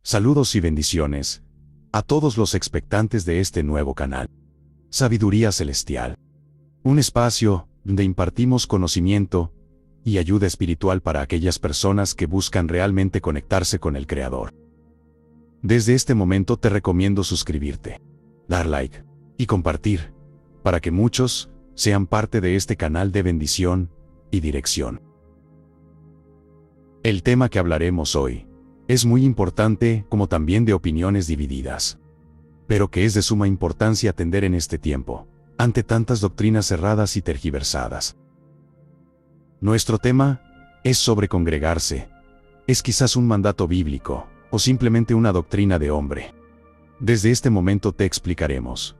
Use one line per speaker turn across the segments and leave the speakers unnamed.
Saludos y bendiciones a todos los expectantes de este nuevo canal. Sabiduría Celestial. Un espacio donde impartimos conocimiento y ayuda espiritual para aquellas personas que buscan realmente conectarse con el Creador. Desde este momento te recomiendo suscribirte, dar like y compartir, para que muchos sean parte de este canal de bendición y dirección. El tema que hablaremos hoy es muy importante, como también de opiniones divididas, pero que es de suma importancia atender en este tiempo, ante tantas doctrinas erradas y tergiversadas. Nuestro tema es sobre congregarse. ¿Es quizás un mandato bíblico, o simplemente una doctrina de hombre? Desde este momento te explicaremos,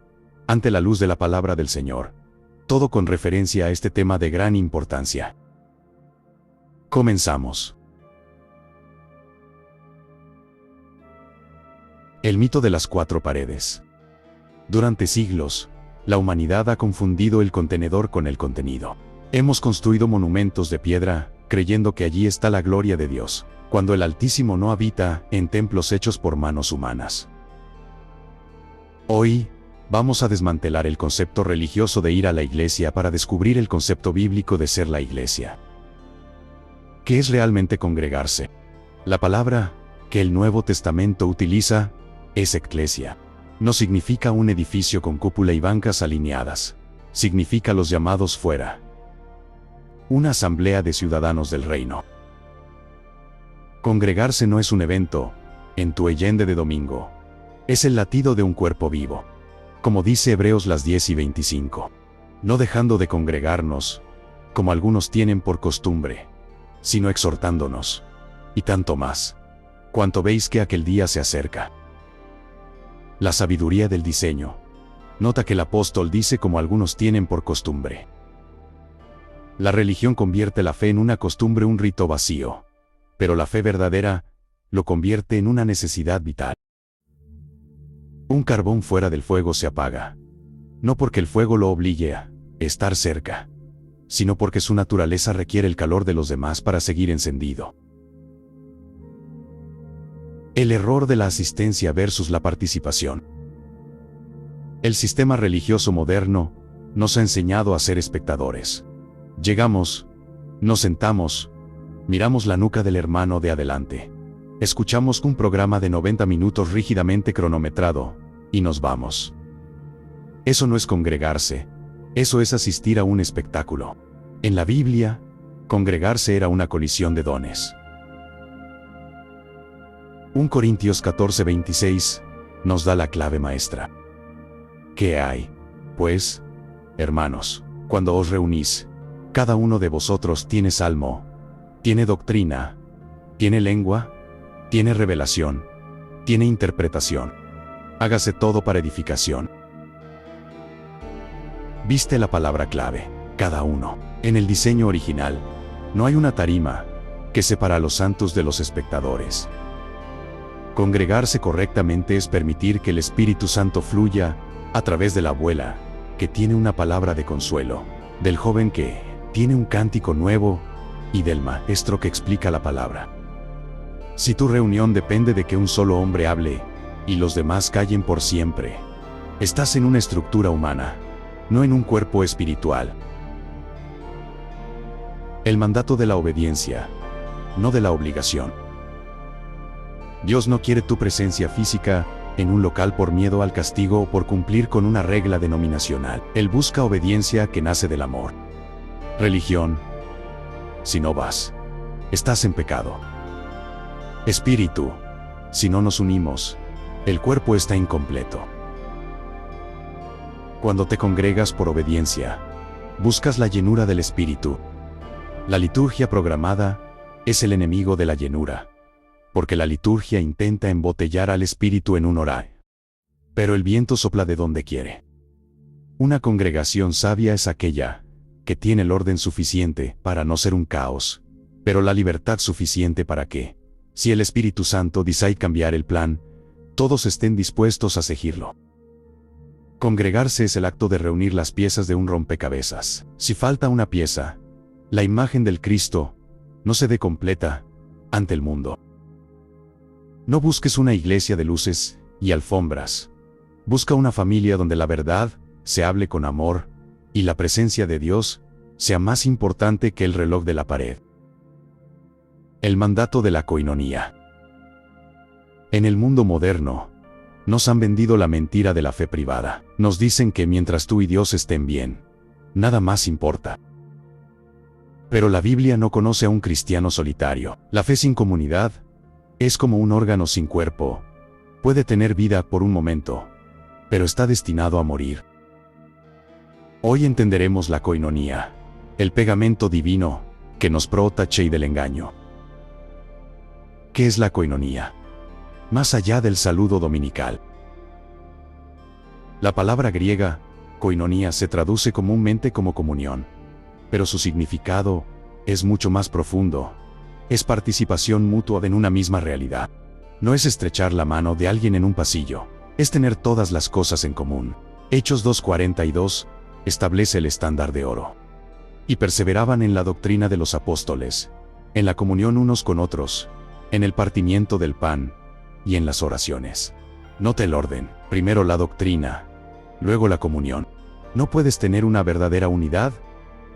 ante la luz de la palabra del Señor, todo con referencia a este tema de gran importancia. Comenzamos. El mito de las cuatro paredes. Durante siglos, la humanidad ha confundido el contenedor con el contenido. Hemos construido monumentos de piedra, creyendo que allí está la gloria de Dios, cuando el Altísimo no habita en templos hechos por manos humanas. Hoy, vamos a desmantelar el concepto religioso de ir a la iglesia para descubrir el concepto bíblico de ser la iglesia. ¿Qué es realmente congregarse? La palabra que el Nuevo Testamento utiliza es eclesia. No significa un edificio con cúpula y bancas alineadas. Significa los llamados fuera. Una asamblea de ciudadanos del reino. Congregarse no es un evento en tu Allende de domingo. Es el latido de un cuerpo vivo. Como dice Hebreos las 10:25. No dejando de congregarnos, como algunos tienen por costumbre, sino exhortándonos, y tanto más, cuanto veis que aquel día se acerca. La sabiduría del diseño. Nota que el apóstol dice como algunos tienen por costumbre. La religión convierte la fe en una costumbre, un rito vacío, pero la fe verdadera lo convierte en una necesidad vital. Un carbón fuera del fuego se apaga, no porque el fuego lo obligue a estar cerca, sino porque su naturaleza requiere el calor de los demás para seguir encendido. El error de la asistencia versus la participación. El sistema religioso moderno nos ha enseñado a ser espectadores. Llegamos, nos sentamos, miramos la nuca del hermano de adelante, escuchamos un programa de 90 minutos rígidamente cronometrado, y nos vamos. Eso no es congregarse, eso es asistir a un espectáculo. En la Biblia, congregarse era una colisión de dones. 1 Corintios 14:26 nos da la clave maestra. ¿Qué hay, pues, hermanos, cuando os reunís? Cada uno de vosotros tiene salmo, tiene doctrina, tiene lengua, tiene revelación, tiene interpretación. Hágase todo para edificación. ¿Viste la palabra clave? Cada uno. En el diseño original, no hay una tarima que separa a los santos de los espectadores. Congregarse correctamente es permitir que el Espíritu Santo fluya a través de la abuela, que tiene una palabra de consuelo, del joven que tiene un cántico nuevo, y del maestro que explica la palabra. Si tu reunión depende de que un solo hombre hable, y los demás callen por siempre, estás en una estructura humana, no en un cuerpo espiritual. El mandato de la obediencia, no de la obligación. Dios no quiere tu presencia física en un local por miedo al castigo o por cumplir con una regla denominacional. Él busca obediencia que nace del amor. Religión. Si no vas, estás en pecado. Espíritu. Si no nos unimos, el cuerpo está incompleto. Cuando te congregas por obediencia, buscas la llenura del Espíritu. La liturgia programada es el enemigo de la llenura, porque la liturgia intenta embotellar al Espíritu en un orar. Pero el viento sopla de donde quiere. Una congregación sabia es aquella que tiene el orden suficiente para no ser un caos, pero la libertad suficiente para que, si el Espíritu Santo decide cambiar el plan, todos estén dispuestos a seguirlo. Congregarse es el acto de reunir las piezas de un rompecabezas. Si falta una pieza, la imagen del Cristo no se dé completa ante el mundo. No busques una iglesia de luces y alfombras. Busca una familia donde la verdad se hable con amor y la presencia de Dios sea más importante que el reloj de la pared. El mandato de la coinonía. En el mundo moderno, nos han vendido la mentira de la fe privada. Nos dicen que mientras tú y Dios estén bien, nada más importa. Pero la Biblia no conoce a un cristiano solitario. La fe sin comunidad es como un órgano sin cuerpo. Puede tener vida por un momento, pero está destinado a morir. Hoy entenderemos la coinonía, el pegamento divino que nos protege del engaño. ¿Qué es la coinonía? Más allá del saludo dominical. La palabra griega, koinonía, se traduce comúnmente como comunión, pero su significado es mucho más profundo. Es participación mutua en una misma realidad. No es estrechar la mano de alguien en un pasillo, es tener todas las cosas en común. Hechos 2:42 establece el estándar de oro. Y perseveraban en la doctrina de los apóstoles, en la comunión unos con otros, en el partimiento del pan y en las oraciones. Nota el orden: primero la doctrina, luego la comunión. No puedes tener una verdadera unidad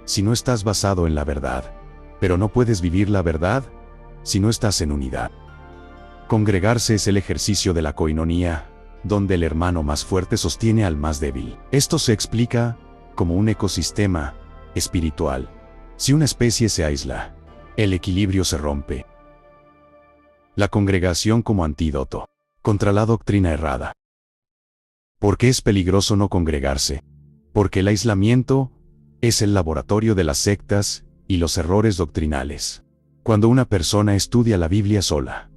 si no estás basado en la verdad, pero no puedes vivir la verdad si no estás en unidad. Congregarse es el ejercicio de la coinonía, donde el hermano más fuerte sostiene al más débil. Esto se explica como un ecosistema espiritual. Si una especie se aísla, el equilibrio se rompe. La congregación como antídoto contra la doctrina errada. ¿Por qué es peligroso no congregarse? Porque el aislamiento es el laboratorio de las sectas y los errores doctrinales. Cuando una persona estudia la Biblia sola,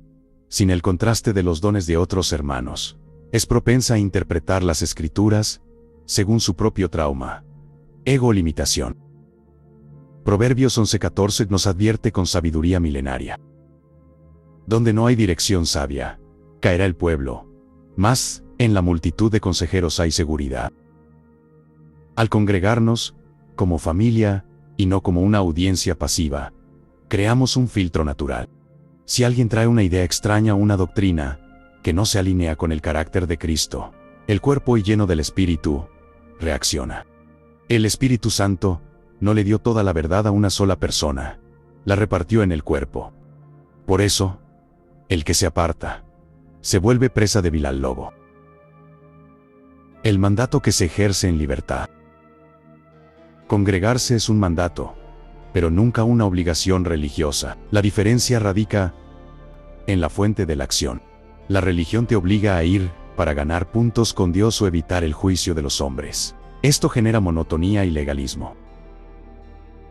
sin el contraste de los dones de otros hermanos, es propensa a interpretar las Escrituras según su propio trauma, ego o limitación. Proverbios 11:14 nos advierte con sabiduría milenaria. Donde no hay dirección sabia, caerá el pueblo, mas en la multitud de consejeros hay seguridad. Al congregarnos, como familia, y no como una audiencia pasiva, creamos un filtro natural. Si alguien trae una idea extraña o una doctrina que no se alinea con el carácter de Cristo, el cuerpo y lleno del Espíritu reacciona. El Espíritu Santo no le dio toda la verdad a una sola persona, la repartió en el cuerpo. Por eso, el que se aparta se vuelve presa débil al lobo. El mandato que se ejerce en libertad. Congregarse es un mandato, pero nunca una obligación religiosa. La diferencia radica en la fuente de la acción. La religión te obliga a ir para ganar puntos con Dios o evitar el juicio de los hombres. Esto genera monotonía y legalismo.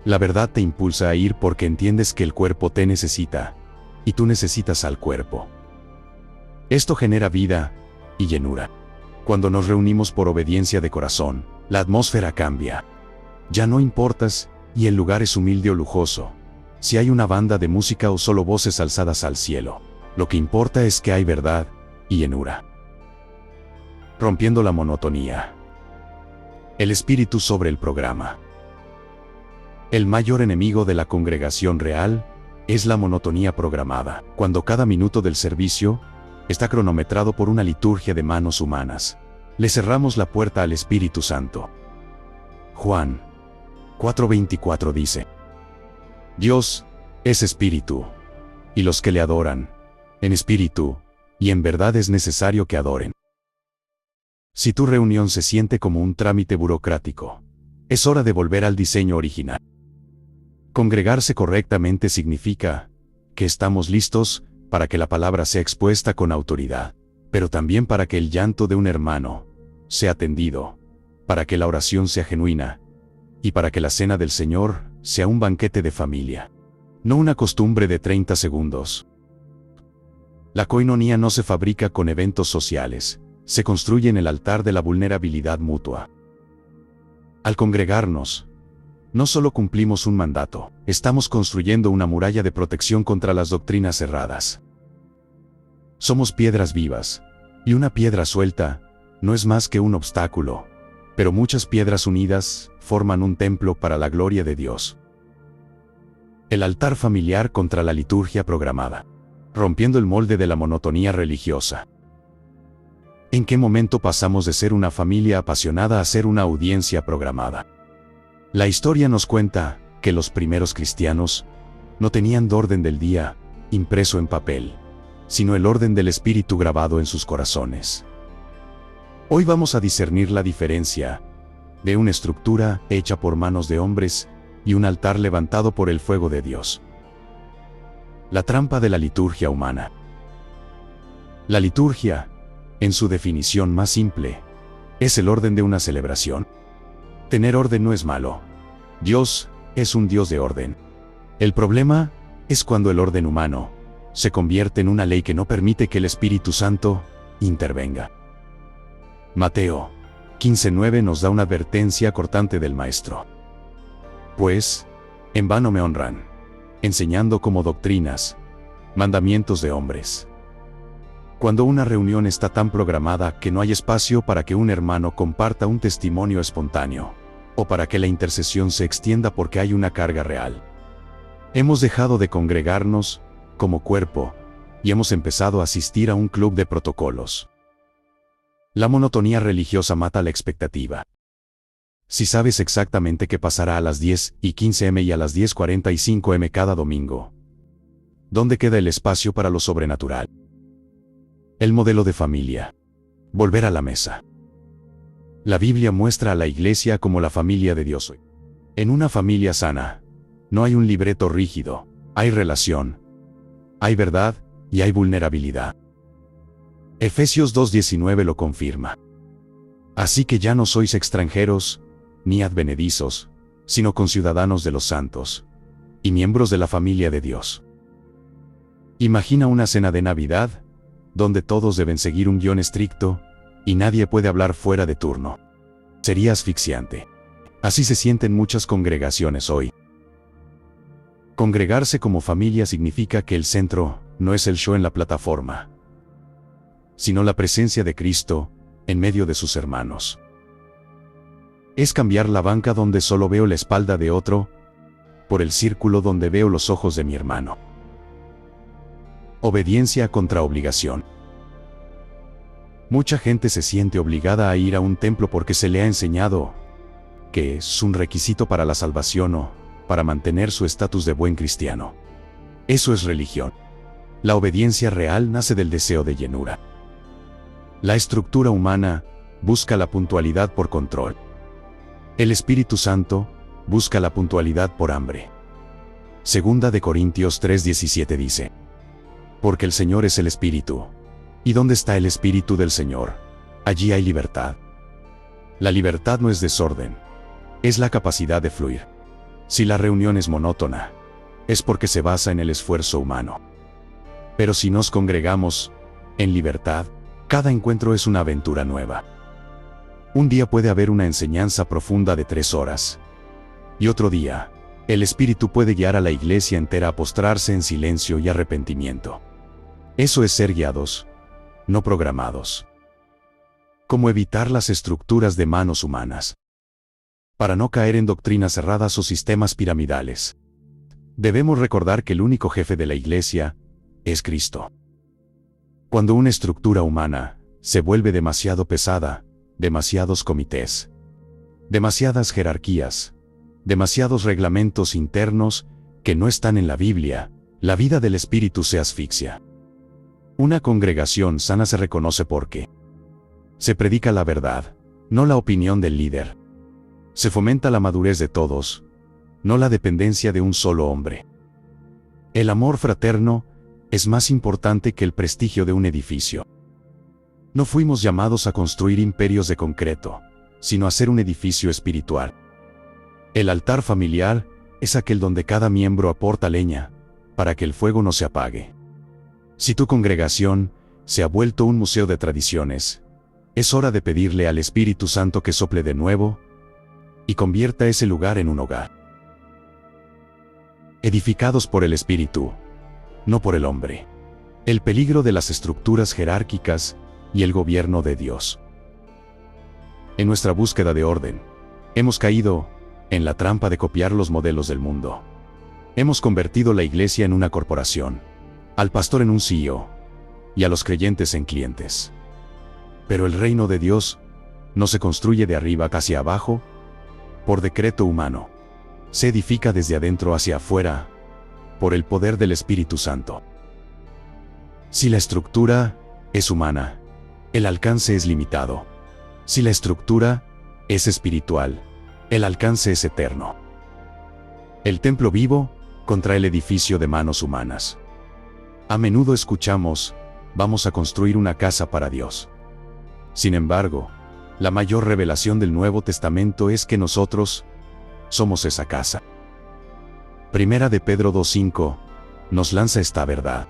La verdad te impulsa a ir porque entiendes que el cuerpo te necesita, y tú necesitas al cuerpo. Esto genera vida y llenura. Cuando nos reunimos por obediencia de corazón, la atmósfera cambia. Ya no importas y el lugar es humilde o lujoso, si hay una banda de música o solo voces alzadas al cielo. Lo que importa es que hay verdad y llenura. Rompiendo la monotonía. El espíritu sobre el programa. El mayor enemigo de la congregación real es la monotonía programada, cuando cada minuto del servicio está cronometrado por una liturgia de manos humanas. Le cerramos la puerta al Espíritu Santo. Juan 4:24 dice: Dios es espíritu, y los que le adoran, en espíritu y en verdad es necesario que adoren. Si tu reunión se siente como un trámite burocrático, es hora de volver al diseño original. Congregarse correctamente significa que estamos listos para que la palabra sea expuesta con autoridad, pero también para que el llanto de un hermano sea atendido, para que la oración sea genuina, y para que la cena del Señor sea un banquete de familia, no una costumbre de 30 segundos. La coinonía no se fabrica con eventos sociales, se construye en el altar de la vulnerabilidad mutua. Al congregarnos, no solo cumplimos un mandato, estamos construyendo una muralla de protección contra las doctrinas erradas. Somos piedras vivas, y una piedra suelta no es más que un obstáculo, pero muchas piedras unidas forman un templo para la gloria de Dios. El altar familiar contra la liturgia programada. rompiendo el molde de la monotonía religiosa. ¿En qué momento pasamos de ser una familia apasionada a ser una audiencia programada? La historia nos cuenta que los primeros cristianos no tenían orden del día impreso en papel, sino el orden del Espíritu grabado en sus corazones. Hoy vamos a discernir la diferencia de una estructura hecha por manos de hombres y un altar levantado por el fuego de Dios. La trampa de la liturgia humana. La liturgia, en su definición más simple, es el orden de una celebración. Tener orden no es malo. Dios es un Dios de orden. El problema es cuando el orden humano se convierte en una ley que no permite que el Espíritu Santo intervenga. Mateo 15:9 nos da una advertencia cortante del Maestro. Pues, en vano me honran, enseñando como doctrinas, mandamientos de hombres. Cuando una reunión está tan programada que no hay espacio para que un hermano comparta un testimonio espontáneo, o para que la intercesión se extienda porque hay una carga real. Hemos dejado de congregarnos como cuerpo y hemos empezado a asistir a un club de protocolos. La monotonía religiosa mata la expectativa. Si sabes exactamente qué pasará a las 10:15 m y a las 10:45 m cada domingo, ¿dónde queda el espacio para lo sobrenatural? El modelo de familia. Volver a la mesa. La Biblia muestra a la Iglesia como la familia de Dios. En una familia sana, no hay un libreto rígido, hay relación, hay verdad y hay vulnerabilidad. Efesios 2:19 lo confirma. Así que ya no sois extranjeros, ni advenedizos, sino conciudadanos de los santos, y miembros de la familia de Dios. Imagina una cena de Navidad, donde todos deben seguir un guión estricto, y nadie puede hablar fuera de turno. Sería asfixiante. Así se sienten muchas congregaciones hoy. Congregarse como familia significa que el centro no es el show en la plataforma, sino la presencia de Cristo en medio de sus hermanos. Es cambiar la banca donde solo veo la espalda de otro, por el círculo donde veo los ojos de mi hermano. Obediencia contra obligación. Mucha gente se siente obligada a ir a un templo porque se le ha enseñado que es un requisito para la salvación o para mantener su estatus de buen cristiano. Eso es religión. La obediencia real nace del deseo de llenura. La estructura humana busca la puntualidad por control. El Espíritu Santo busca la puntualidad por hambre. Segunda de Corintios 3:17 dice: porque el Señor es el Espíritu, y donde está el Espíritu del Señor, allí hay libertad. La libertad no es desorden, es la capacidad de fluir. Si la reunión es monótona, es porque se basa en el esfuerzo humano. Pero si nos congregamos en libertad, cada encuentro es una aventura nueva. Un día puede haber una enseñanza profunda de 3 horas. Y otro día, el Espíritu puede guiar a la iglesia entera a postrarse en silencio y arrepentimiento. Eso es ser guiados, no programados. ¿Cómo evitar las estructuras de manos humanas? Para no caer en doctrinas cerradas o sistemas piramidales, debemos recordar que el único jefe de la iglesia es Cristo. Cuando una estructura humana se vuelve demasiado pesada, demasiados comités, demasiadas jerarquías, demasiados reglamentos internos que no están en la Biblia, la vida del Espíritu se asfixia. Una congregación sana se reconoce porque se predica la verdad, no la opinión del líder. Se fomenta la madurez de todos, no la dependencia de un solo hombre. El amor fraterno es más importante que el prestigio de un edificio. No fuimos llamados a construir imperios de concreto, sino a ser un edificio espiritual. El altar familiar es aquel donde cada miembro aporta leña, para que el fuego no se apague. Si tu congregación se ha vuelto un museo de tradiciones, es hora de pedirle al Espíritu Santo que sople de nuevo y convierta ese lugar en un hogar. Edificados por el Espíritu, no por el hombre. El peligro de las estructuras jerárquicas y el gobierno de Dios. En nuestra búsqueda de orden, hemos caído en la trampa de copiar los modelos del mundo. Hemos convertido la iglesia en una corporación, al pastor en un CEO, y a los creyentes en clientes. Pero el reino de Dios no se construye de arriba hacia abajo, por decreto humano. Se edifica desde adentro hacia afuera, por el poder del Espíritu Santo. Si la estructura es humana, el alcance es limitado. Si la estructura es espiritual, el alcance es eterno. El templo vivo contra el edificio de manos humanas. A menudo escuchamos, vamos a construir una casa para Dios. Sin embargo, la mayor revelación del Nuevo Testamento es que nosotros somos esa casa. Primera de Pedro 2:5 nos lanza esta verdad.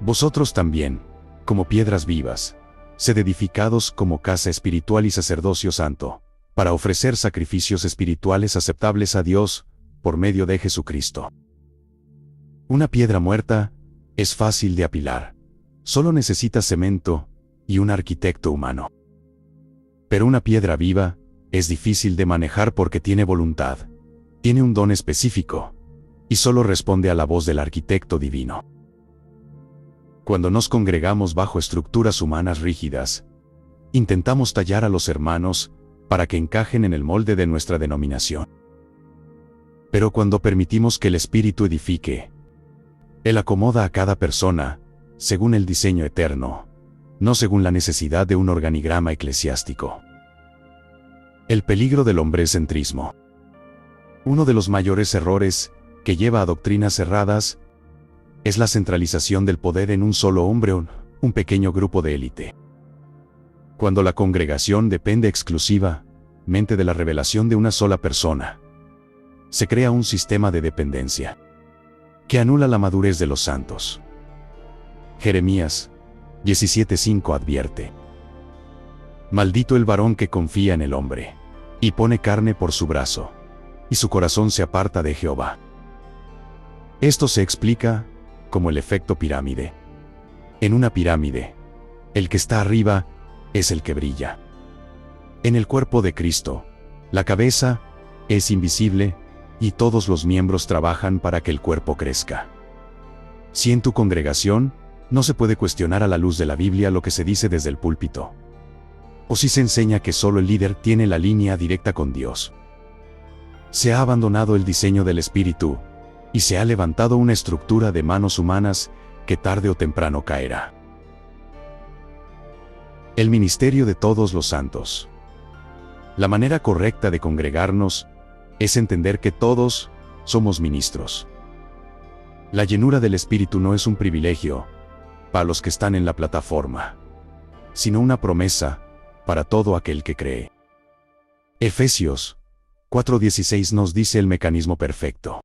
Vosotros también, como piedras vivas, sed edificados como casa espiritual y sacerdocio santo, para ofrecer sacrificios espirituales aceptables a Dios, por medio de Jesucristo. Una piedra muerta es fácil de apilar. Solo necesita cemento y un arquitecto humano. Pero una piedra viva es difícil de manejar porque tiene voluntad, tiene un don específico, y solo responde a la voz del arquitecto divino. Cuando nos congregamos bajo estructuras humanas rígidas, intentamos tallar a los hermanos para que encajen en el molde de nuestra denominación. Pero cuando permitimos que el Espíritu edifique, Él acomoda a cada persona según el diseño eterno, no según la necesidad de un organigrama eclesiástico. El peligro del hombrecentrismo. Uno de los mayores errores que lleva a doctrinas cerradas es la centralización del poder en un solo hombre o un pequeño grupo de élite. Cuando la congregación depende exclusivamente de la revelación de una sola persona, se crea un sistema de dependencia que anula la madurez de los santos. Jeremías 17:5 advierte: Maldito el varón que confía en el hombre, y pone carne por su brazo, y su corazón se aparta de Jehová. Esto se explica como el efecto pirámide. En una pirámide, el que está arriba es el que brilla. En el cuerpo de Cristo, la cabeza es invisible, y todos los miembros trabajan para que el cuerpo crezca. Si en tu congregación no se puede cuestionar a la luz de la Biblia lo que se dice desde el púlpito, o si se enseña que solo el líder tiene la línea directa con Dios, se ha abandonado el diseño del Espíritu, y se ha levantado una estructura de manos humanas que tarde o temprano caerá. El ministerio de todos los santos. La manera correcta de congregarnos es entender que todos somos ministros. La llenura del Espíritu no es un privilegio para los que están en la plataforma, sino una promesa para todo aquel que cree. Efesios 4:16 nos dice el mecanismo perfecto,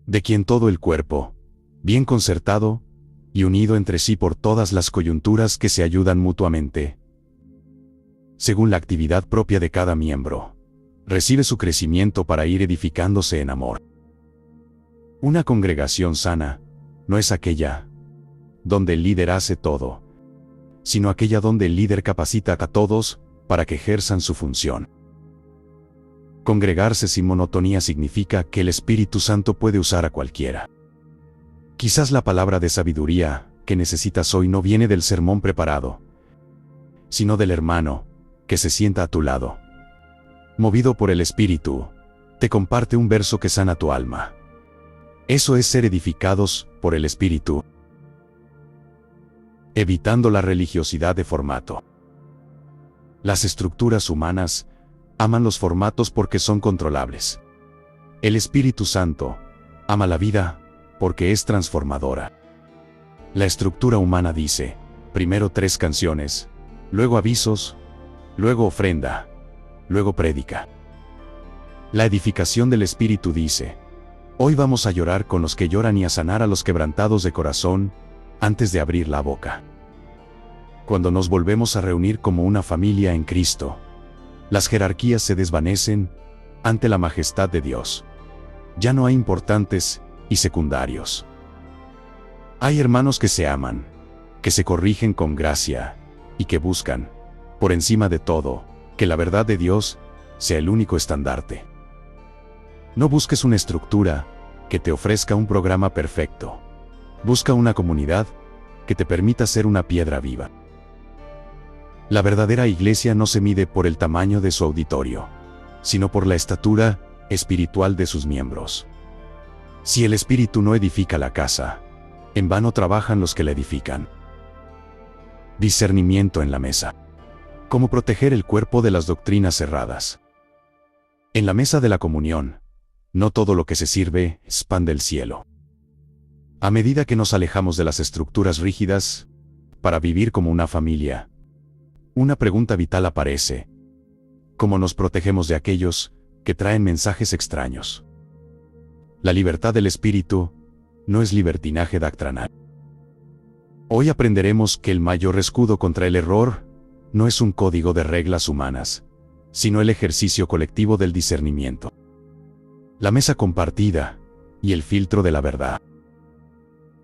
de quien todo el cuerpo, bien concertado y unido entre sí por todas las coyunturas que se ayudan mutuamente, según la actividad propia de cada miembro, recibe su crecimiento para ir edificándose en amor. Una congregación sana no es aquella donde el líder hace todo, sino aquella donde el líder capacita a todos para que ejerzan su función. Congregarse sin monotonía significa que el Espíritu Santo puede usar a cualquiera. Quizás la palabra de sabiduría que necesitas hoy no viene del sermón preparado, sino del hermano que se sienta a tu lado. Movido por el Espíritu, te comparte un verso que sana tu alma. Eso es ser edificados por el Espíritu. Evitando la religiosidad de formato. Las estructuras humanas aman los formatos porque son controlables. El Espíritu Santo ama la vida porque es transformadora. La estructura humana dice, primero 3 canciones, luego avisos, luego ofrenda, luego prédica. La edificación del Espíritu dice, hoy vamos a llorar con los que lloran y a sanar a los quebrantados de corazón, antes de abrir la boca. Cuando nos volvemos a reunir como una familia en Cristo, las jerarquías se desvanecen ante la majestad de Dios. Ya no hay importantes y secundarios. Hay hermanos que se aman, que se corrigen con gracia, y que buscan, por encima de todo, que la verdad de Dios sea el único estandarte. No busques una estructura que te ofrezca un programa perfecto. Busca una comunidad que te permita ser una piedra viva. La verdadera iglesia no se mide por el tamaño de su auditorio, sino por la estatura espiritual de sus miembros. Si el espíritu no edifica la casa, en vano trabajan los que la edifican. Discernimiento en la mesa. Cómo proteger el cuerpo de las doctrinas cerradas. En la mesa de la comunión, no todo lo que se sirve es pan del cielo. A medida que nos alejamos de las estructuras rígidas, para vivir como una familia, una pregunta vital aparece. ¿Cómo nos protegemos de aquellos que traen mensajes extraños? La libertad del espíritu no es libertinaje doctrinal. Hoy aprenderemos que el mayor escudo contra el error no es un código de reglas humanas, sino el ejercicio colectivo del discernimiento. La mesa compartida y el filtro de la verdad.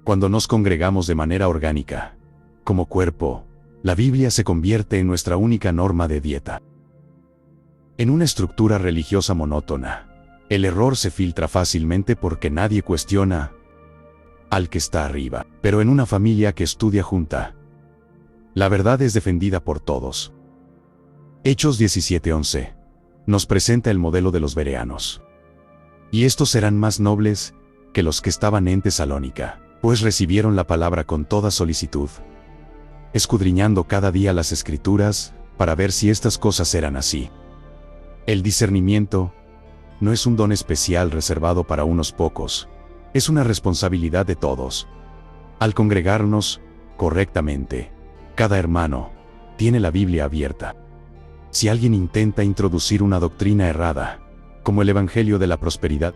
Cuando nos congregamos de manera orgánica, como cuerpo, la Biblia se convierte en nuestra única norma de dieta. En una estructura religiosa monótona, el error se filtra fácilmente porque nadie cuestiona al que está arriba, pero en una familia que estudia junta, la verdad es defendida por todos. Hechos 17:11 nos presenta el modelo de los bereanos. Y estos serán más nobles que los que estaban en Tesalónica, pues recibieron la palabra con toda solicitud, escudriñando cada día las Escrituras para ver si estas cosas eran así. El discernimiento no es un don especial reservado para unos pocos, es una responsabilidad de todos. Al congregarnos correctamente, cada hermano tiene la Biblia abierta. Si alguien intenta introducir una doctrina errada, como el evangelio de la prosperidad,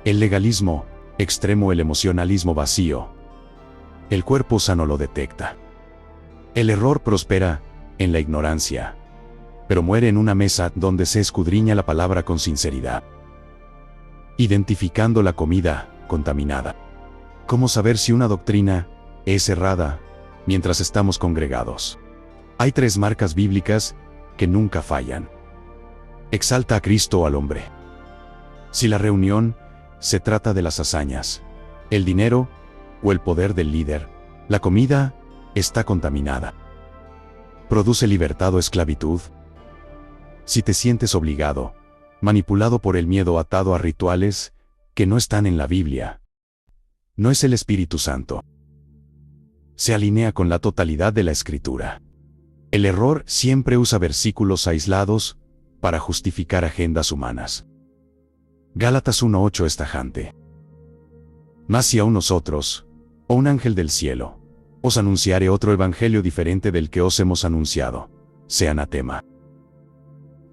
el legalismo extremo, el emocionalismo vacío, el cuerpo sano lo detecta. El error prospera en la ignorancia, pero muere en una mesa donde se escudriña la palabra con sinceridad, identificando la comida contaminada. ¿Cómo saber si una doctrina es errada mientras estamos congregados? Hay 3 marcas bíblicas que nunca fallan. Exalta a Cristo o al hombre. Si la reunión se trata de las hazañas, el dinero o el poder del líder, la comida está contaminada. ¿Produce libertad o esclavitud? Si te sientes obligado, manipulado por el miedo, atado a rituales que no están en la Biblia, no es el Espíritu Santo. Se alinea con la totalidad de la Escritura. El error siempre usa versículos aislados para justificar agendas humanas. Gálatas 1:8 es tajante. Mas si aún nosotros, o un ángel del cielo, os anunciare otro evangelio diferente del que os hemos anunciado, sea anatema.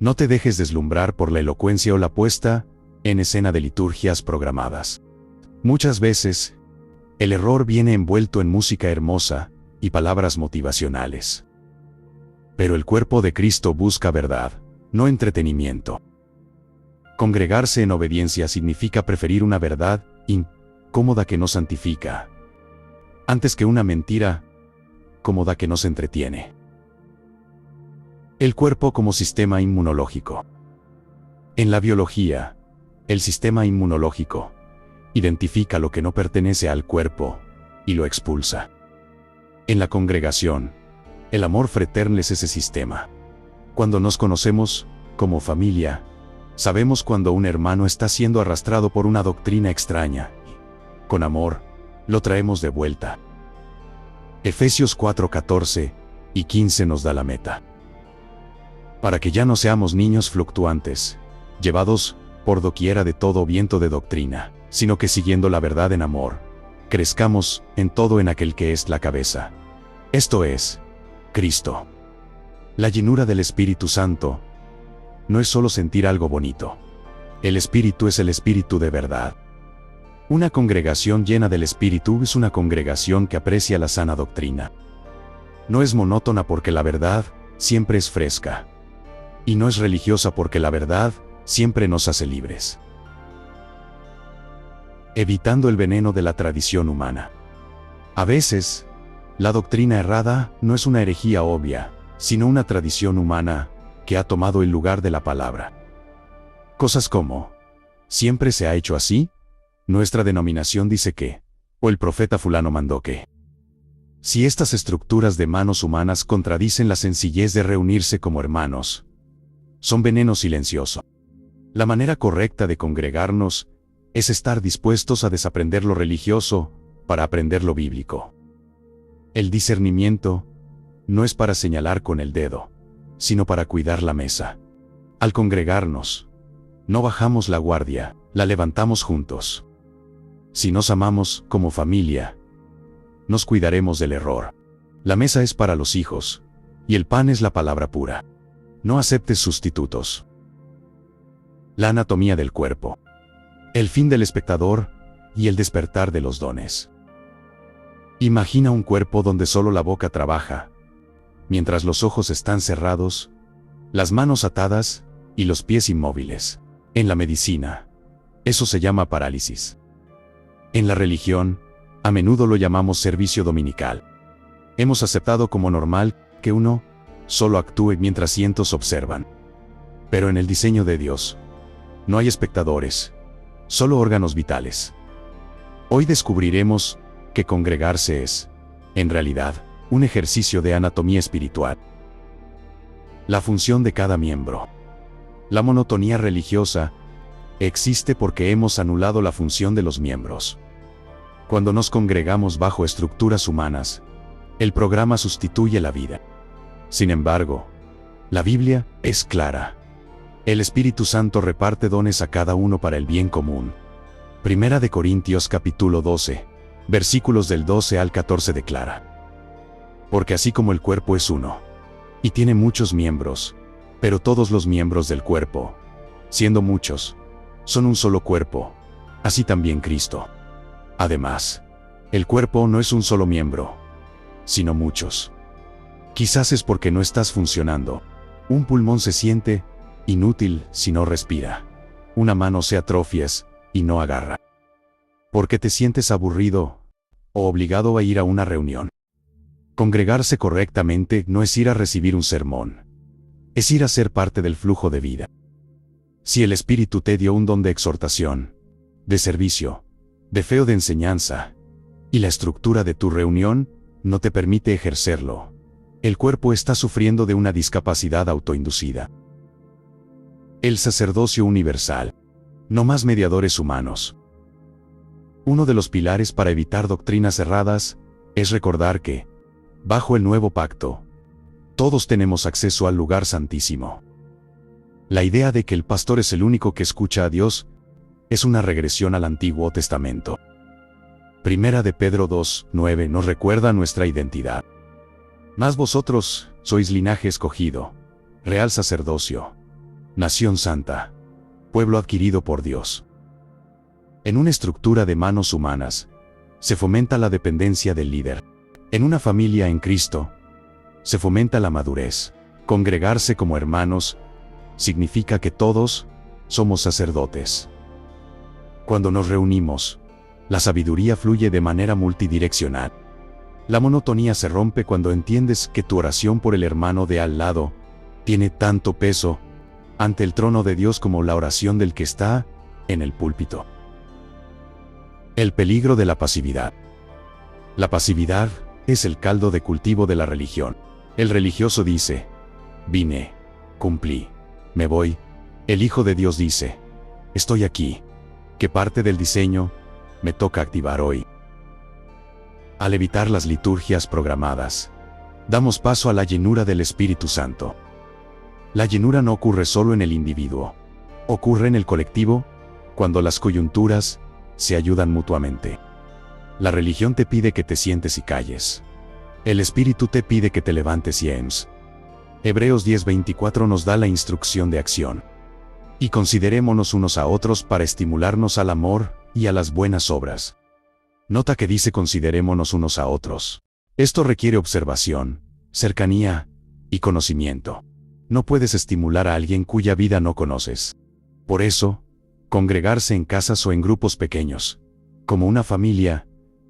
No te dejes deslumbrar por la elocuencia o la puesta en escena de liturgias programadas. Muchas veces, el error viene envuelto en música hermosa y palabras motivacionales. Pero el cuerpo de Cristo busca verdad, no entretenimiento. Congregarse en obediencia significa preferir una verdad incómoda que nos santifica, antes que una mentira cómoda que nos entretiene. El cuerpo como sistema inmunológico. En la biología, el sistema inmunológico identifica lo que no pertenece al cuerpo y lo expulsa. En la congregación, el amor fraterno es ese sistema. Cuando nos conocemos como familia, sabemos cuando un hermano está siendo arrastrado por una doctrina extraña y, con amor, lo traemos de vuelta. Efesios 4:14 y 15 nos da la meta. Para que ya no seamos niños fluctuantes, llevados por doquiera de todo viento de doctrina, sino que siguiendo la verdad en amor, crezcamos en todo en aquel que es la cabeza. Esto es, Cristo. La llenura del Espíritu Santo no es solo sentir algo bonito. El Espíritu es el Espíritu de verdad. Una congregación llena del Espíritu es una congregación que aprecia la sana doctrina. No es monótona porque la verdad siempre es fresca. Y no es religiosa porque la verdad siempre nos hace libres. Evitando el veneno de la tradición humana. A veces, la doctrina errada no es una herejía obvia, sino una tradición humana que ha tomado el lugar de la palabra. Cosas como, ¿siempre se ha hecho así? Nuestra denominación dice que, o el profeta fulano mandó que. Si estas estructuras de manos humanas contradicen la sencillez de reunirse como hermanos, son veneno silencioso. La manera correcta de congregarnos es estar dispuestos a desaprender lo religioso para aprender lo bíblico. El discernimiento no es para señalar con el dedo, sino para cuidar la mesa. Al congregarnos, no bajamos la guardia, la levantamos juntos. Si nos amamos como familia, nos cuidaremos del error. La mesa es para los hijos, y el pan es la palabra pura. No aceptes sustitutos. La anatomía del cuerpo. El fin del espectador y el despertar de los dones. Imagina un cuerpo donde solo la boca trabaja, mientras los ojos están cerrados, las manos atadas y los pies inmóviles. En la medicina, eso se llama parálisis. En la religión, a menudo lo llamamos servicio dominical. Hemos aceptado como normal que uno solo actúe mientras cientos observan. Pero en el diseño de Dios, no hay espectadores, solo órganos vitales. Hoy descubriremos que congregarse es, en realidad, un ejercicio de anatomía espiritual. La función de cada miembro. La monotonía religiosa existe porque hemos anulado la función de los miembros. Cuando nos congregamos bajo estructuras humanas, el programa sustituye la vida. Sin embargo, la Biblia es clara. El Espíritu Santo reparte dones a cada uno para el bien común. Primera de Corintios capítulo 12, versículos del 12 al 14 declara: Porque así como el cuerpo es uno, y tiene muchos miembros, pero todos los miembros del cuerpo, siendo muchos, son un solo cuerpo, así también Cristo. Además, el cuerpo no es un solo miembro, sino muchos. Quizás es porque no estás funcionando. Un pulmón se siente inútil si no respira. Una mano se atrofia y no agarra. Porque te sientes aburrido o obligado a ir a una reunión. Congregarse correctamente no es ir a recibir un sermón. Es ir a ser parte del flujo de vida. Si el Espíritu te dio un don de exhortación, de servicio, de fe o de enseñanza, y la estructura de tu reunión no te permite ejercerlo, el cuerpo está sufriendo de una discapacidad autoinducida. El sacerdocio universal. No más mediadores humanos. Uno de los pilares para evitar doctrinas erradas es recordar que, bajo el nuevo pacto, todos tenemos acceso al lugar santísimo. La idea de que el pastor es el único que escucha a Dios es una regresión al Antiguo Testamento. Primera de Pedro 2:9 nos recuerda nuestra identidad. Mas vosotros sois linaje escogido, real sacerdocio, nación santa, pueblo adquirido por Dios. En una estructura de manos humanas, se fomenta la dependencia del líder. En una familia en Cristo, se fomenta la madurez. Congregarse como hermanos significa que todos somos sacerdotes. Cuando nos reunimos, la sabiduría fluye de manera multidireccional. La monotonía se rompe cuando entiendes que tu oración por el hermano de al lado tiene tanto peso ante el trono de Dios como la oración del que está en el púlpito. El peligro de la pasividad. La pasividad es el caldo de cultivo de la religión. El religioso dice: vine, cumplí, me voy. El Hijo de Dios dice: estoy aquí. ¿Qué parte del diseño me toca activar hoy? Al evitar las liturgias programadas, damos paso a la llenura del Espíritu Santo. La llenura no ocurre solo en el individuo, ocurre en el colectivo, cuando las coyunturas se ayudan mutuamente. La religión te pide que te sientes y calles. El Espíritu te pide que te levantes y ems. Hebreos 10:24 nos da la instrucción de acción. Y considerémonos unos a otros para estimularnos al amor y a las buenas obras. Nota que dice considerémonos unos a otros. Esto requiere observación, cercanía y conocimiento. No puedes estimular a alguien cuya vida no conoces. Por eso, congregarse en casas o en grupos pequeños, como una familia,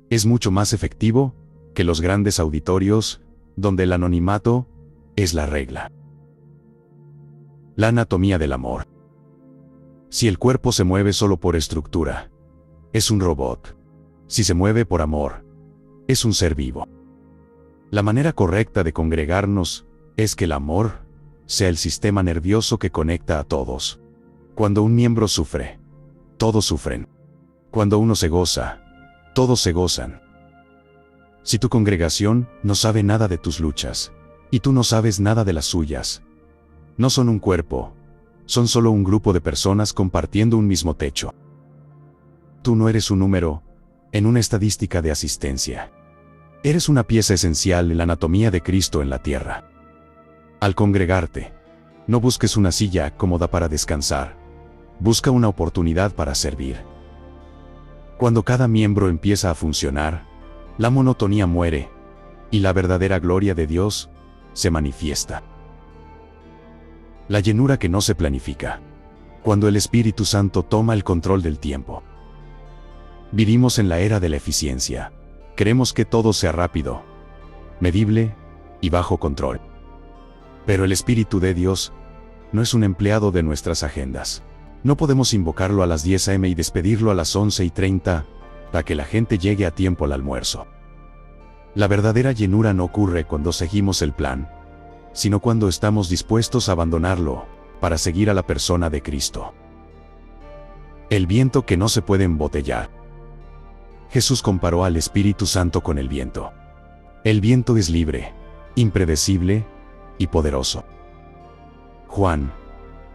es mucho más efectivo que los grandes auditorios, donde el anonimato es la regla. La anatomía del amor. Si el cuerpo se mueve solo por estructura, es un robot. Si se mueve por amor, es un ser vivo. La manera correcta de congregarnos es que el amor sea el sistema nervioso que conecta a todos. Cuando un miembro sufre, todos sufren. Cuando uno se goza, todos se gozan. Si tu congregación no sabe nada de tus luchas, y tú no sabes nada de las suyas, no son un cuerpo, son solo un grupo de personas compartiendo un mismo techo. Tú no eres un número en una estadística de asistencia. Eres una pieza esencial en la anatomía de Cristo en la tierra. Al congregarte, no busques una silla cómoda para descansar, busca una oportunidad para servir. Cuando cada miembro empieza a funcionar, la monotonía muere, y la verdadera gloria de Dios se manifiesta. La llenura que no se planifica. Cuando el Espíritu Santo toma el control del tiempo. Vivimos en la era de la eficiencia. Queremos que todo sea rápido, medible y bajo control. Pero el Espíritu de Dios no es un empleado de nuestras agendas. No podemos invocarlo a las 10 a.m. y despedirlo a las 11:30 para que la gente llegue a tiempo al almuerzo. La verdadera llenura no ocurre cuando seguimos el plan, sino cuando estamos dispuestos a abandonarlo para seguir a la persona de Cristo. El viento que no se puede embotellar. Jesús comparó al Espíritu Santo con el viento. El viento es libre, impredecible y poderoso. Juan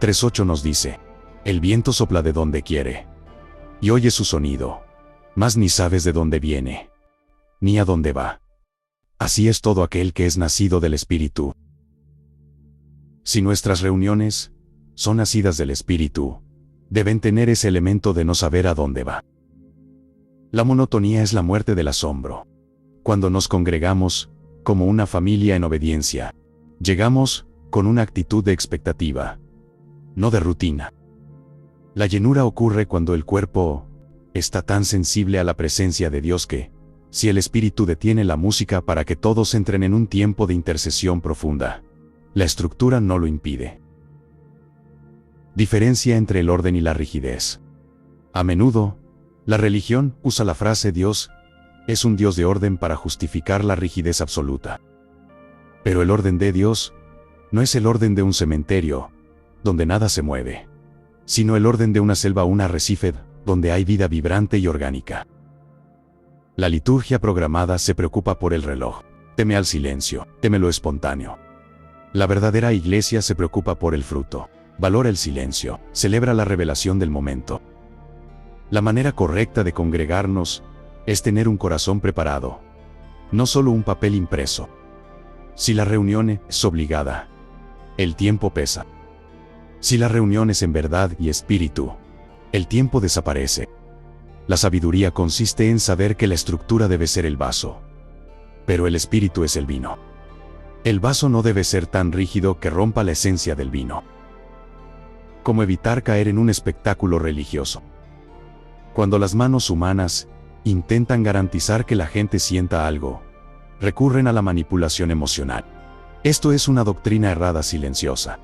3:8 nos dice: el viento sopla de donde quiere, y oyes su sonido, mas ni sabes de dónde viene, ni a dónde va. Así es todo aquel que es nacido del Espíritu. Si nuestras reuniones son nacidas del Espíritu, deben tener ese elemento de no saber a dónde va. La monotonía es la muerte del asombro. Cuando nos congregamos, como una familia en obediencia, llegamos con una actitud de expectativa, no de rutina. La llenura ocurre cuando el cuerpo está tan sensible a la presencia de Dios que, si el Espíritu detiene la música para que todos entren en un tiempo de intercesión profunda, la estructura no lo impide. Diferencia entre el orden y la rigidez. A menudo, la religión usa la frase Dios es un Dios de orden para justificar la rigidez absoluta. Pero el orden de Dios no es el orden de un cementerio, donde nada se mueve, sino el orden de una selva o un arrecife, donde hay vida vibrante y orgánica. La liturgia programada se preocupa por el reloj, teme al silencio, teme lo espontáneo. La verdadera iglesia se preocupa por el fruto, valora el silencio, celebra la revelación del momento. La manera correcta de congregarnos es tener un corazón preparado, no solo un papel impreso. Si la reunión es obligada, el tiempo pesa. Si la reunión es en verdad y espíritu, el tiempo desaparece. La sabiduría consiste en saber que la estructura debe ser el vaso, pero el espíritu es el vino. El vaso no debe ser tan rígido que rompa la esencia del vino. Como evitar caer en un espectáculo religioso. Cuando las manos humanas intentan garantizar que la gente sienta algo, recurren a la manipulación emocional. Esto es una doctrina errada silenciosa.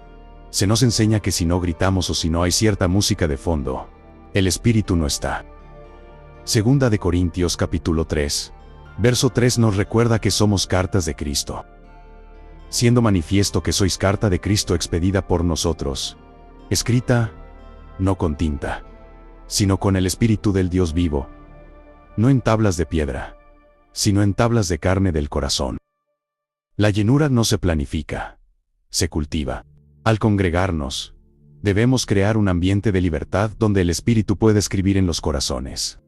Se nos enseña que si no gritamos o si no hay cierta música de fondo, el espíritu no está. Segunda de Corintios capítulo 3, verso 3 nos recuerda que somos cartas de Cristo. Siendo manifiesto que sois carta de Cristo expedida por nosotros, escrita, no con tinta, sino con el Espíritu del Dios vivo, no en tablas de piedra, sino en tablas de carne del corazón. La llenura no se planifica, se cultiva. Al congregarnos, debemos crear un ambiente de libertad donde el Espíritu pueda escribir en los corazones.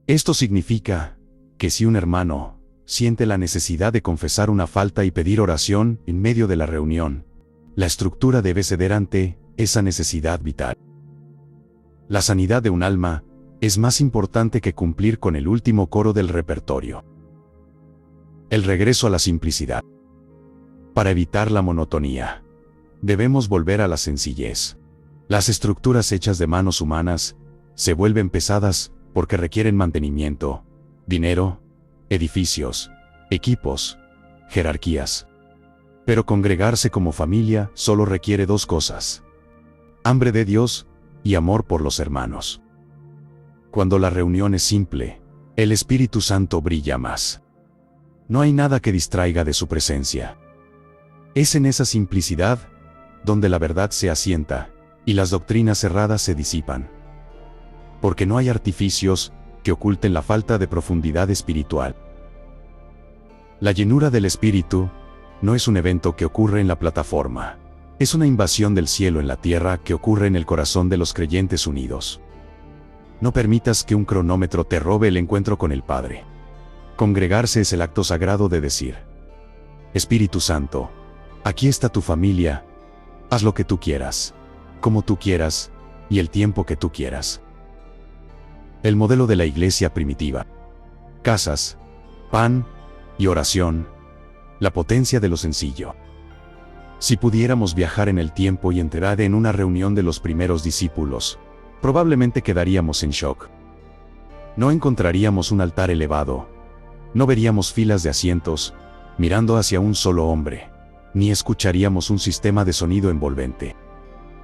Esto significa que si un hermano siente la necesidad de confesar una falta y pedir oración en medio de la reunión, la estructura debe ceder ante esa necesidad vital. La sanidad de un alma es más importante que cumplir con el último coro del repertorio. El regreso a la simplicidad. Para evitar la monotonía, debemos volver a la sencillez. Las estructuras hechas de manos humanas se vuelven pesadas porque requieren mantenimiento, dinero, edificios, equipos, jerarquías. Pero congregarse como familia solo requiere dos cosas: hambre de Dios y amor por los hermanos. Cuando la reunión es simple, El Espíritu Santo brilla más. No hay nada que distraiga de su presencia. Es en esa simplicidad donde la verdad se asienta y las doctrinas erradas se disipan. Porque no hay artificios que oculten la falta de profundidad espiritual. La llenura del Espíritu no es un evento que ocurre en la plataforma. Es una invasión del cielo en la tierra que ocurre en el corazón de los creyentes unidos. No permitas que un cronómetro te robe el encuentro con el Padre. Congregarse es el acto sagrado de decir: Espíritu Santo, aquí está tu familia, haz lo que tú quieras, como tú quieras, y el tiempo que tú quieras. El modelo de la iglesia primitiva. Casas, pan y oración. La potencia de lo sencillo. Si pudiéramos viajar en el tiempo y entrar en una reunión de los primeros discípulos, probablemente quedaríamos en shock. No encontraríamos un altar elevado, no veríamos filas de asientos, mirando hacia un solo hombre, ni escucharíamos un sistema de sonido envolvente.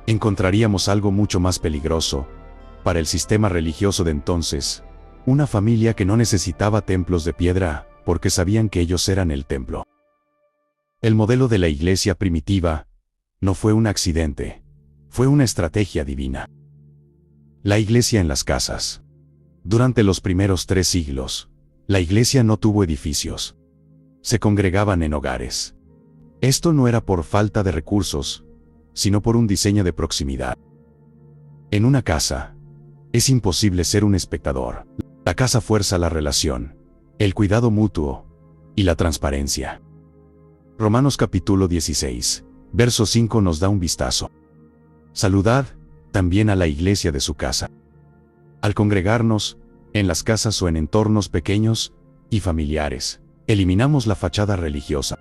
Encontraríamos algo mucho más peligroso, para el sistema religioso de entonces, una familia que no necesitaba templos de piedra, porque sabían que ellos eran el templo. El modelo de la iglesia primitiva no fue un accidente, fue una estrategia divina. La iglesia en las casas. Durante los primeros 3 siglos, la iglesia no tuvo edificios. Se congregaban en hogares. Esto no era por falta de recursos, sino por un diseño de proximidad. En una casa, es imposible ser un espectador. La casa fuerza la relación, el cuidado mutuo y la transparencia. Romanos capítulo 16, verso 5 nos da un vistazo. Saludad también a la iglesia de su casa. Al congregarnos, en las casas o en entornos pequeños y familiares, eliminamos la fachada religiosa.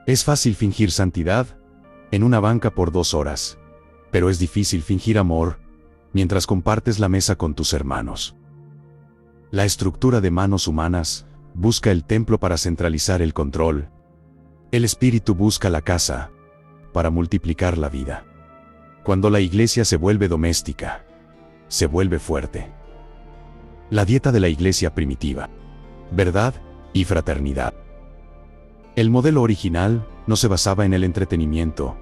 Es fácil fingir santidad en una banca por 2 horas, pero es difícil fingir amor mientras compartes la mesa con tus hermanos. La estructura de manos humanas busca el templo para centralizar el control. El Espíritu busca la casa para multiplicar la vida. Cuando la iglesia se vuelve doméstica, se vuelve fuerte. La dieta de la iglesia primitiva. Verdad y fraternidad. El modelo original no se basaba en el entretenimiento,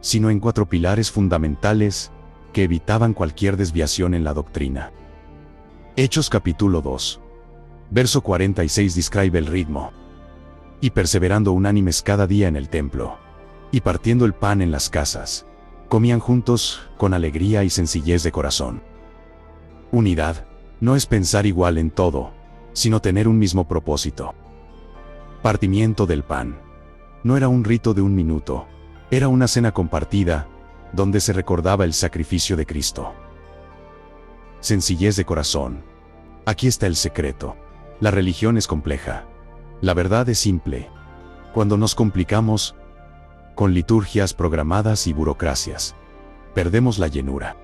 sino en 4 pilares fundamentales que evitaban cualquier desviación en la doctrina. Hechos capítulo 2, verso 46 describe el ritmo. Y perseverando unánimes cada día en el templo, y partiendo el pan en las casas, comían juntos con alegría y sencillez de corazón. Unidad no es pensar igual en todo, sino tener un mismo propósito. Partimiento del pan no era un rito de 1 minuto, era una cena compartida, donde se recordaba el sacrificio de Cristo. Sencillez de corazón. Aquí está el secreto. La religión es compleja. La verdad es simple. Cuando nos complicamos con liturgias programadas y burocracias, perdemos la llenura.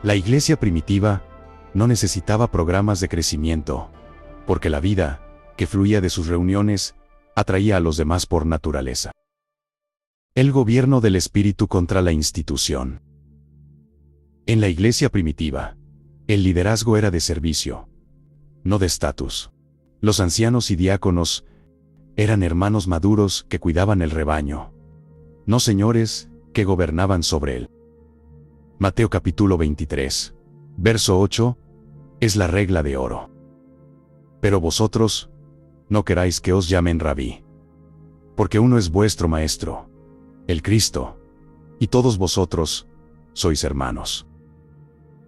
La iglesia primitiva no necesitaba programas de crecimiento, porque la vida que fluía de sus reuniones atraía a los demás por naturaleza. El gobierno del Espíritu contra la institución. En la iglesia primitiva, el liderazgo era de servicio, no de estatus. Los ancianos y diáconos eran hermanos maduros que cuidaban el rebaño, no señores que gobernaban sobre él. Mateo capítulo 23, verso 8, es la regla de oro. Pero vosotros no queráis que os llamen rabí, porque uno es vuestro maestro, el Cristo, y todos vosotros sois hermanos.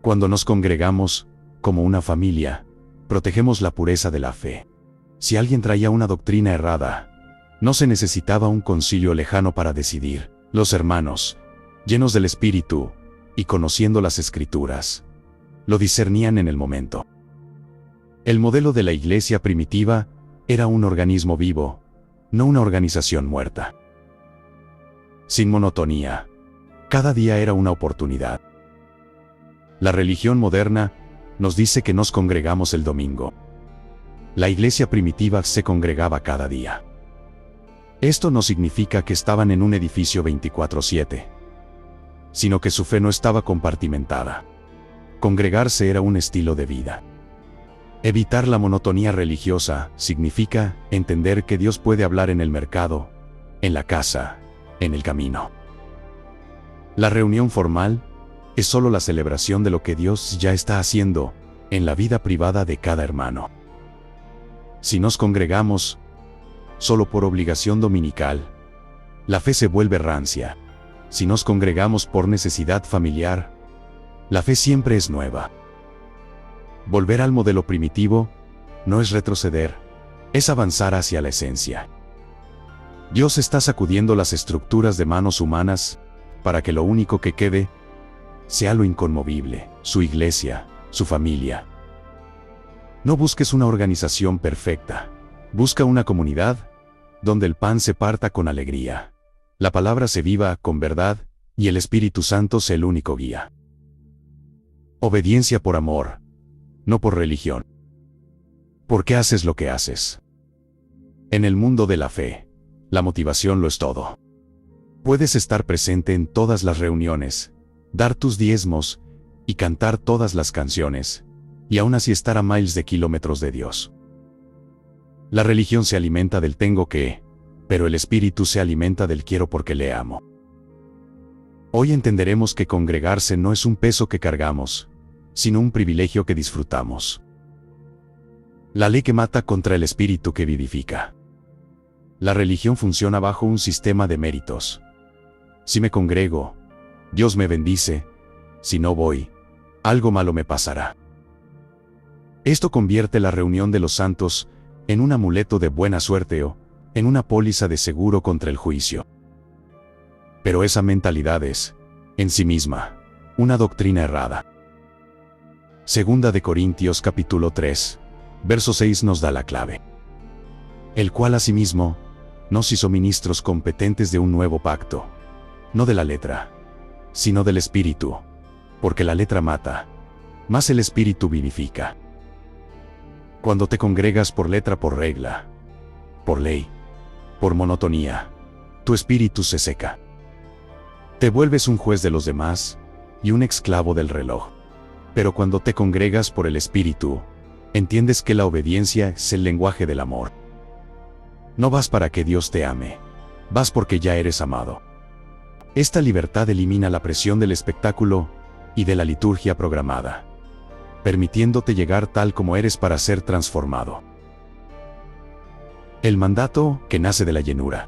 Cuando nos congregamos como una familia, protegemos la pureza de la fe. Si alguien traía una doctrina errada, no se necesitaba un concilio lejano para decidir. Los hermanos, llenos del Espíritu y conociendo las Escrituras, lo discernían en el momento. El modelo de la iglesia primitiva era un organismo vivo, no una organización muerta. Sin monotonía. Cada día era una oportunidad. La religión moderna nos dice que nos congregamos el domingo. La iglesia primitiva se congregaba cada día. Esto no significa que estaban en un edificio 24/7, sino que su fe no estaba compartimentada. Congregarse era un estilo de vida. Evitar la monotonía religiosa significa entender que Dios puede hablar en el mercado, en la casa, en el camino. La reunión formal es solo la celebración de lo que Dios ya está haciendo en la vida privada de cada hermano. Si nos congregamos solo por obligación dominical, la fe se vuelve rancia. Si nos congregamos por necesidad familiar, la fe siempre es nueva. Volver al modelo primitivo no es retroceder, es avanzar hacia la esencia. Dios está sacudiendo las estructuras de manos humanas para que lo único que quede sea lo inconmovible, su iglesia, su familia. No busques una organización perfecta, busca una comunidad donde el pan se parta con alegría, la palabra se viva con verdad y el Espíritu Santo sea el único guía. Obediencia por amor, no por religión. ¿Por qué haces lo que haces? En el mundo de la fe, la motivación lo es todo. Puedes estar presente en todas las reuniones, dar tus diezmos y cantar todas las canciones, y aún así estar a miles de kilómetros de Dios. La religión se alimenta del tengo que, pero el espíritu se alimenta del quiero porque le amo. Hoy entenderemos que congregarse no es un peso que cargamos, sino un privilegio que disfrutamos. La ley que mata contra el espíritu que vivifica. La religión funciona bajo un sistema de méritos. Si me congrego, Dios me bendice; si no voy, algo malo me pasará. Esto convierte la reunión de los santos en un amuleto de buena suerte o en una póliza de seguro contra el juicio. Pero esa mentalidad es, en sí misma, una doctrina errada. Segunda de Corintios capítulo 3, verso 6 nos da la clave. El cual asimismo nos hizo ministros competentes de un nuevo pacto, no de la letra, sino del Espíritu, porque la letra mata, mas el Espíritu vivifica. Cuando te congregas por letra, por regla, por ley, por monotonía, tu espíritu se seca. Te vuelves un juez de los demás y un esclavo del reloj. Pero cuando te congregas por el Espíritu, entiendes que la obediencia es el lenguaje del amor. No vas para que Dios te ame, vas porque ya eres amado. Esta libertad elimina la presión del espectáculo y de la liturgia programada, permitiéndote llegar tal como eres para ser transformado. El mandato que nace de la llenura.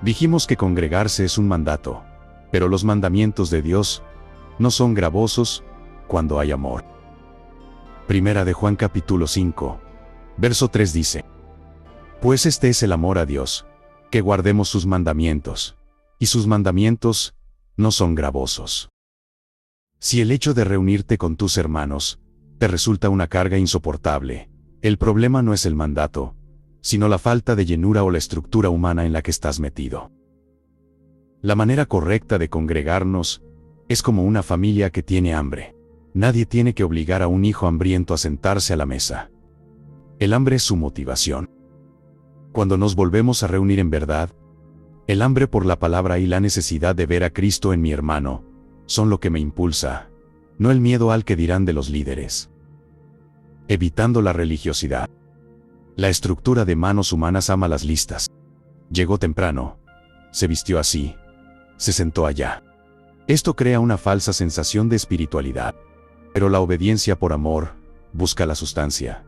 Dijimos que congregarse es un mandato, pero los mandamientos de Dios no son gravosos cuando hay amor. Primera de Juan capítulo 5, verso 3 dice: Pues este es el amor a Dios, que guardemos sus mandamientos, y sus mandamientos no son gravosos. Si el hecho de reunirte con tus hermanos te resulta una carga insoportable, el problema no es el mandato, sino la falta de llenura o la estructura humana en la que estás metido. La manera correcta de congregarnos es como una familia que tiene hambre. Nadie tiene que obligar a un hijo hambriento a sentarse a la mesa. El hambre es su motivación. Cuando nos volvemos a reunir en verdad, el hambre por la palabra y la necesidad de ver a Cristo en mi hermano son lo que me impulsa, no el miedo al que dirán de los líderes. Evitando la religiosidad. La estructura de manos humanas ama las listas. Llegó temprano, se vistió así, se sentó allá. Esto crea una falsa sensación de espiritualidad. Pero la obediencia por amor busca la sustancia,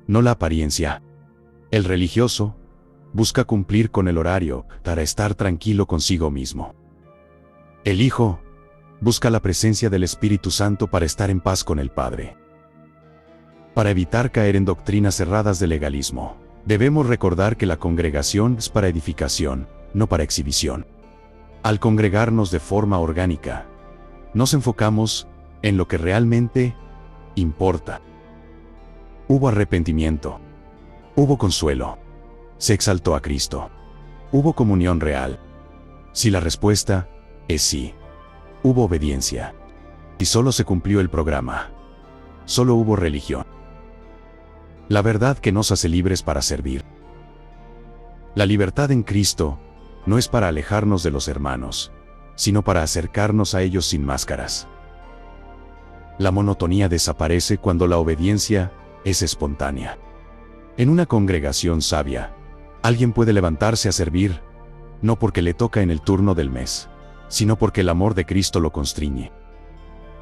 no la apariencia. El religioso busca cumplir con el horario para estar tranquilo consigo mismo. El Hijo busca la presencia del Espíritu Santo para estar en paz con el Padre. Para evitar caer en doctrinas cerradas de legalismo, debemos recordar que la congregación es para edificación, no para exhibición. Al congregarnos de forma orgánica, nos enfocamos en lo que realmente importa. Hubo arrepentimiento. Hubo consuelo. Se exaltó a Cristo. Hubo comunión real. Si la respuesta es sí, hubo obediencia. Y solo se cumplió el programa. Solo hubo religión. La verdad que nos hace libres para servir. La libertad en Cristo no es para alejarnos de los hermanos, sino para acercarnos a ellos sin máscaras. La monotonía desaparece cuando la obediencia es espontánea. En una congregación sabia, alguien puede levantarse a servir, no porque le toca en el turno del mes, sino porque el amor de Cristo lo constriñe.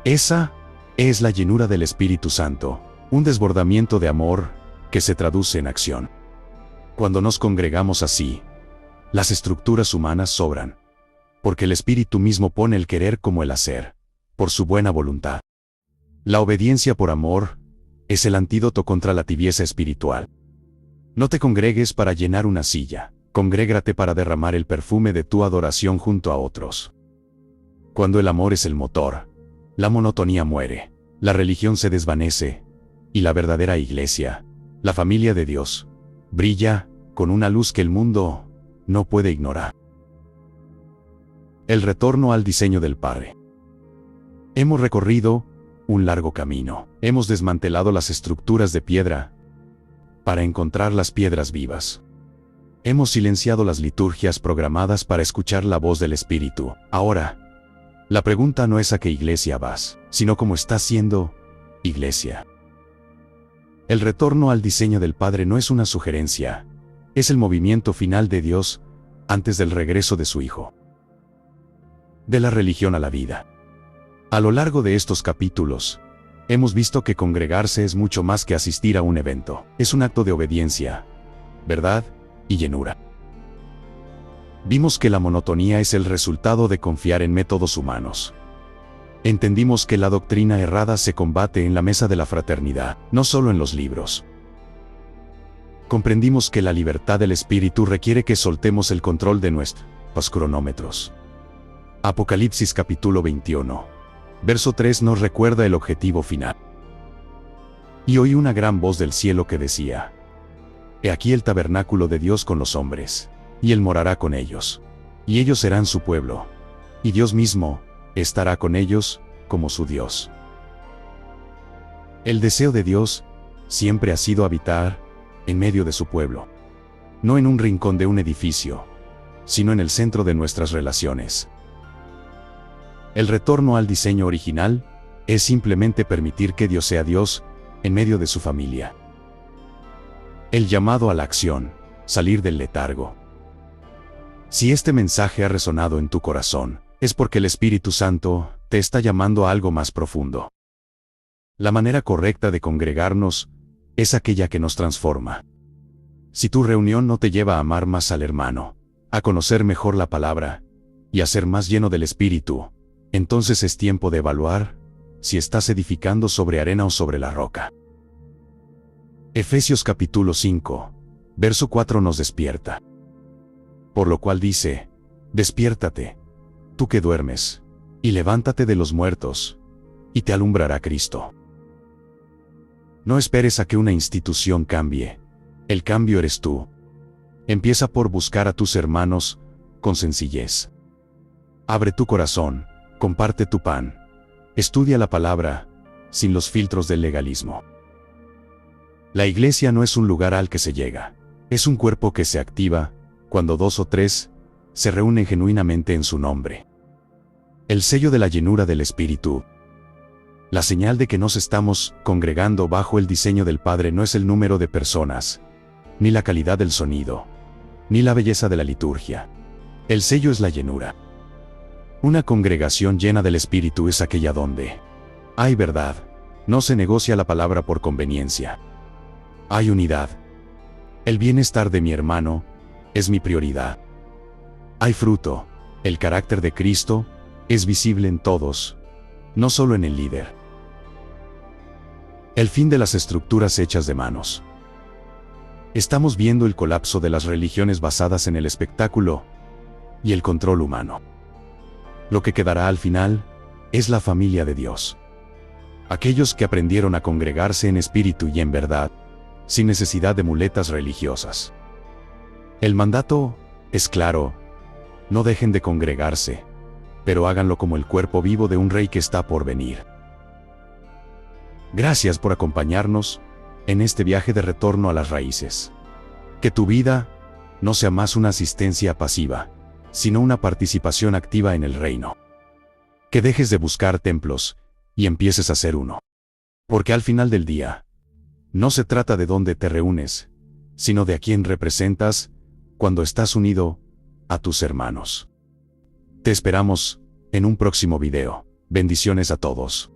Esa es la llenura del Espíritu Santo, un desbordamiento de amor que se traduce en acción. Cuando nos congregamos así, las estructuras humanas sobran, porque el Espíritu mismo pone el querer como el hacer, por su buena voluntad. La obediencia por amor es el antídoto contra la tibieza espiritual. No te congregues para llenar una silla, congrégate para derramar el perfume de tu adoración junto a otros. Cuando el amor es el motor, la monotonía muere, la religión se desvanece, y la verdadera iglesia, la familia de Dios, brilla con una luz que el mundo no puede ignorar. El retorno al diseño del Padre. Hemos recorrido un largo camino. Hemos desmantelado las estructuras de piedra para encontrar las piedras vivas. Hemos silenciado las liturgias programadas para escuchar la voz del Espíritu. Ahora, la pregunta no es a qué iglesia vas, sino cómo estás siendo iglesia. El retorno al diseño del Padre no es una sugerencia, es el movimiento final de Dios antes del regreso de su Hijo. De la religión a la vida. A lo largo de estos capítulos, hemos visto que congregarse es mucho más que asistir a un evento. Es un acto de obediencia, verdad y llenura. Vimos que la monotonía es el resultado de confiar en métodos humanos. Entendimos que la doctrina errada se combate en la mesa de la fraternidad, no solo en los libros. Comprendimos que la libertad del espíritu requiere que soltemos el control de nuestros cronómetros. Apocalipsis capítulo 21, verso 3 nos recuerda el objetivo final. Y oí una gran voz del cielo que decía: He aquí el tabernáculo de Dios con los hombres, y Él morará con ellos, y ellos serán su pueblo, y Dios mismo estará con ellos como su Dios. El deseo de Dios siempre ha sido habitar en medio de su pueblo, no en un rincón de un edificio, sino en el centro de nuestras relaciones. El retorno al diseño original es simplemente permitir que Dios sea Dios en medio de su familia. El llamado a la acción, salir del letargo. Si este mensaje ha resonado en tu corazón, es porque el Espíritu Santo te está llamando a algo más profundo. La manera correcta de congregarnos es aquella que nos transforma. Si tu reunión no te lleva a amar más al hermano, a conocer mejor la palabra y a ser más lleno del Espíritu, entonces es tiempo de evaluar si estás edificando sobre arena o sobre la roca. Efesios capítulo 5, verso 4 nos despierta. Por lo cual dice: Despiértate, tú que duermes, y levántate de los muertos, y te alumbrará Cristo. No esperes a que una institución cambie. El cambio eres tú. Empieza por buscar a tus hermanos con sencillez. Abre tu corazón, comparte tu pan, estudia la palabra, sin los filtros del legalismo. La iglesia no es un lugar al que se llega, es un cuerpo que se activa cuando 2 o 3 se reúnen genuinamente en su nombre. El sello de la llenura del Espíritu. La señal de que nos estamos congregando bajo el diseño del Padre no es el número de personas, ni la calidad del sonido, ni la belleza de la liturgia. El sello es la llenura. Una congregación llena del Espíritu es aquella donde hay verdad, no se negocia la palabra por conveniencia. Hay unidad. El bienestar de mi hermano es mi prioridad. Hay fruto. El carácter de Cristo es visible en todos, no solo en el líder. El fin de las estructuras hechas de manos. Estamos viendo el colapso de las religiones basadas en el espectáculo y el control humano. Lo que quedará al final es la familia de Dios. Aquellos que aprendieron a congregarse en espíritu y en verdad, sin necesidad de muletas religiosas. El mandato es claro: no dejen de congregarse, pero háganlo como el cuerpo vivo de un rey que está por venir. Gracias por acompañarnos en este viaje de retorno a las raíces. Que tu vida no sea más una asistencia pasiva, sino una participación activa en el reino. Que dejes de buscar templos y empieces a ser uno. Porque al final del día, No se trata de dónde te reúnes, sino de a quién representas cuando estás unido a tus hermanos. Te esperamos en un próximo video. Bendiciones a todos.